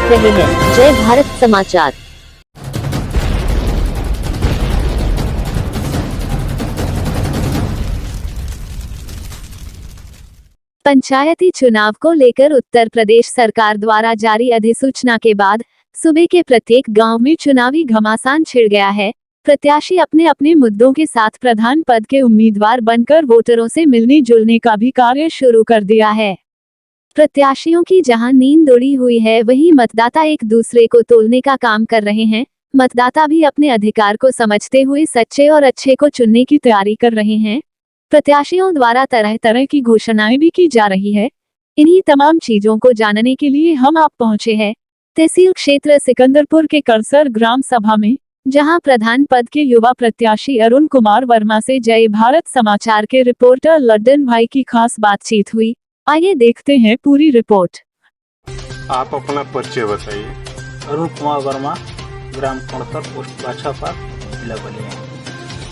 देख रहे हैं जय भारत समाचार। पंचायती चुनाव को लेकर उत्तर प्रदेश सरकार द्वारा जारी अधिसूचना के बाद सूबे के प्रत्येक गांव में चुनावी घमासान छिड़ गया है। प्रत्याशी अपने अपने मुद्दों के साथ प्रधान पद के उम्मीदवार बनकर वोटरों से मिलने जुलने का भी कार्य शुरू कर दिया है। प्रत्याशियों की जहां नींद उड़ी हुई है, वहीं मतदाता एक दूसरे को तोलने का काम कर रहे हैं। मतदाता भी अपने अधिकार को समझते हुए सच्चे और अच्छे को चुनने की तैयारी कर रहे हैं। प्रत्याशियों द्वारा तरह तरह की घोषणाएं भी की जा रही है। इन्हीं तमाम चीजों को जानने के लिए हम आप पहुंचे हैं तहसील क्षेत्र सिकंदरपुर के करसर ग्राम सभा में, जहां प्रधान पद के युवा प्रत्याशी अरुण कुमार वर्मा से जय भारत समाचार के रिपोर्टर लड्डन भाई की खास बातचीत हुई। आइए देखते हैं पूरी रिपोर्ट। आप अपना परिचय बताइए। अरुण कुमार वर्मा, ग्राम कोणसर, पोस्ट बाछापार, जिला बलिया।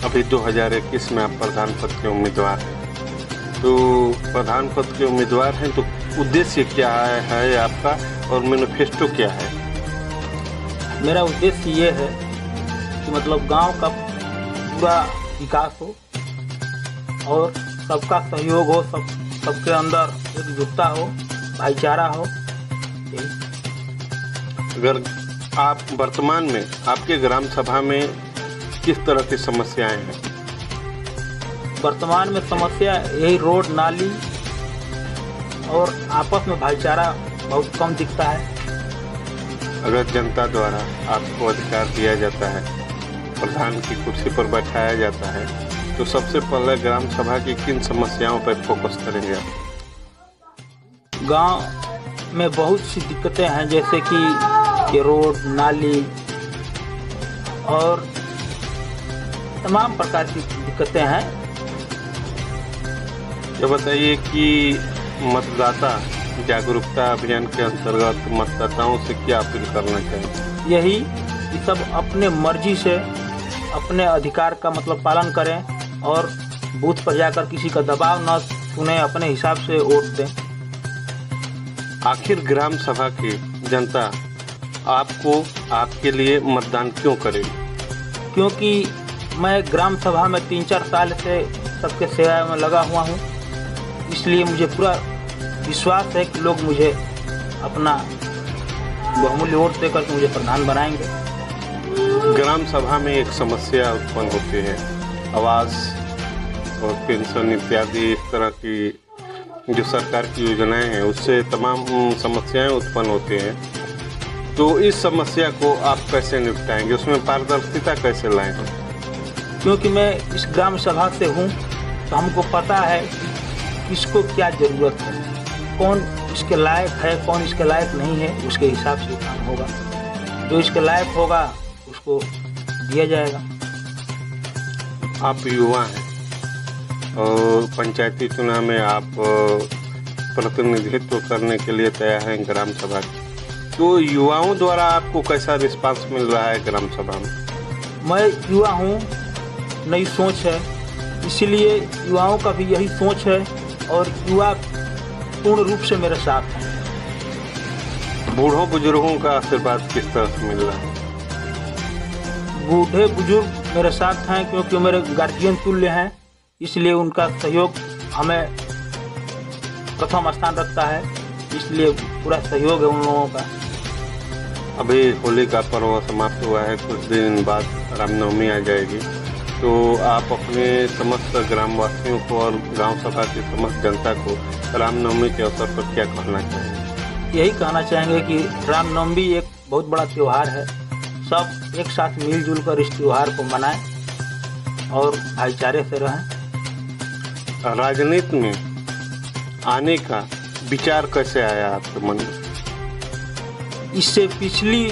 अभी 2021 में आप प्रधान पद के उम्मीदवार हैं। तो प्रधान पद के उम्मीदवार हैं तो उद्देश्य क्या है आपका और मैनिफेस्टो क्या है? मेरा उद्देश्य ये है कि मतलब गांव का पूरा विकास हो और सबका सहयोग हो, सबके अंदर एकजुटता हो, भाईचारा हो। अगर आप वर्तमान में आपके ग्राम सभा में किस तरह की समस्याएं हैं? वर्तमान में समस्या यही रोड, नाली और आपस में भाईचारा बहुत कम दिखता है। अगर जनता द्वारा आपको अधिकार दिया जाता है, प्रधान की कुर्सी पर बैठाया जाता है, तो सबसे पहले ग्राम सभा की किन समस्याओं पर फोकस करेंगे आप? गांव में बहुत सी दिक्कतें हैं, जैसे कि ये रोड, नाली और तमाम प्रकार की दिक्कतें हैं। ये बताइए कि मतदाता जागरूकता अभियान के अंतर्गत मतदाताओं से क्या अपील करना चाहिए? यही कि सब अपने मर्जी से अपने अधिकार का मतलब पालन करें और बूथ पर जाकर किसी का दबाव न सुने, अपने हिसाब से वोट दें। आखिर ग्राम सभा की जनता आपको, आपके लिए मतदान क्यों करेगी? क्योंकि मैं ग्राम सभा में 3-4 साल से सबके सेवा में लगा हुआ हूँ, इसलिए मुझे पूरा विश्वास है कि लोग मुझे अपना बहुमूल्य वोट देकर मुझे प्रधान बनाएंगे। ग्राम सभा में एक समस्या उत्पन्न होती है, आवास और पेंशन इत्यादि इस तरह की जो सरकार की योजनाएं हैं, उससे तमाम समस्याएं उत्पन्न होती हैं। तो इस समस्या को आप कैसे निपटाएंगे, उसमें पारदर्शिता कैसे लाएंगे? क्योंकि मैं इस ग्राम सभा से हूँ तो हमको पता है कि किसको क्या ज़रूरत है, कौन इसके लायक है, कौन इसके लायक नहीं है। उसके हिसाब से काम होगा, जो इसके लायक होगा उसको दिया जाएगा। आप युवा हैं और पंचायती चुनाव में आप प्रतिनिधित्व करने के लिए तैयार हैं ग्राम सभा की। तो युवाओं द्वारा आपको कैसा रिस्पांस मिल रहा है ग्राम सभा में? मैं युवा हूँ, नई सोच है, इसीलिए युवाओं का भी यही सोच है और युवा पूर्ण रूप से मेरे साथ हैं। बूढ़ों बुजुर्गों का आशीर्वाद किस तरह से मिल रहा है? बूढ़े बुजुर्ग मेरे साथ हैं क्योंकि मेरे गार्जियन तुल्य हैं, इसलिए उनका सहयोग हमें प्रथम स्थान रखता है, इसलिए पूरा सहयोग है उन लोगों का। अभी होली का पर्व समाप्त हुआ है, कुछ दिन बाद रामनवमी आ जाएगी, तो आप अपने समस्त ग्रामवासियों को और गांव सभा की समस्त जनता को रामनवमी के अवसर पर क्या कहना चाहेंगे? यही कहना चाहेंगे कि रामनवमी एक बहुत बड़ा त्यौहार है, सब एक साथ मिलजुल कर इस त्यौहार को मनाएं और भाईचारे से रहें। राजनीति में आने का विचार कैसे आया आपके मन में? इससे पिछली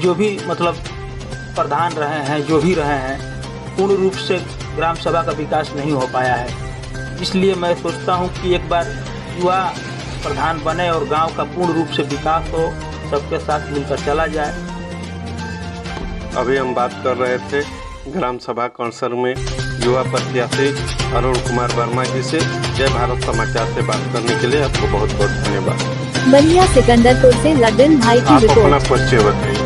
जो भी मतलब प्रधान रहे हैं, जो भी रहे हैं, पूर्ण रूप से ग्राम सभा का विकास नहीं हो पाया है। इसलिए मैं सोचता हूं कि एक बार युवा प्रधान बने और गांव का पूर्ण रूप से विकास हो, सबके साथ मिलकर चला जाए। अभी हम बात कर रहे थे ग्राम सभा करसर में युवा प्रत्याशी अरुण कुमार वर्मा जी से। जय भारत समाचार से बात करने के लिए आपको बहुत बहुत धन्यवाद। बलिया सिकंदरपुर से लड्डन भाई की आप रिपोर्ट। अपना परिचय बताइए।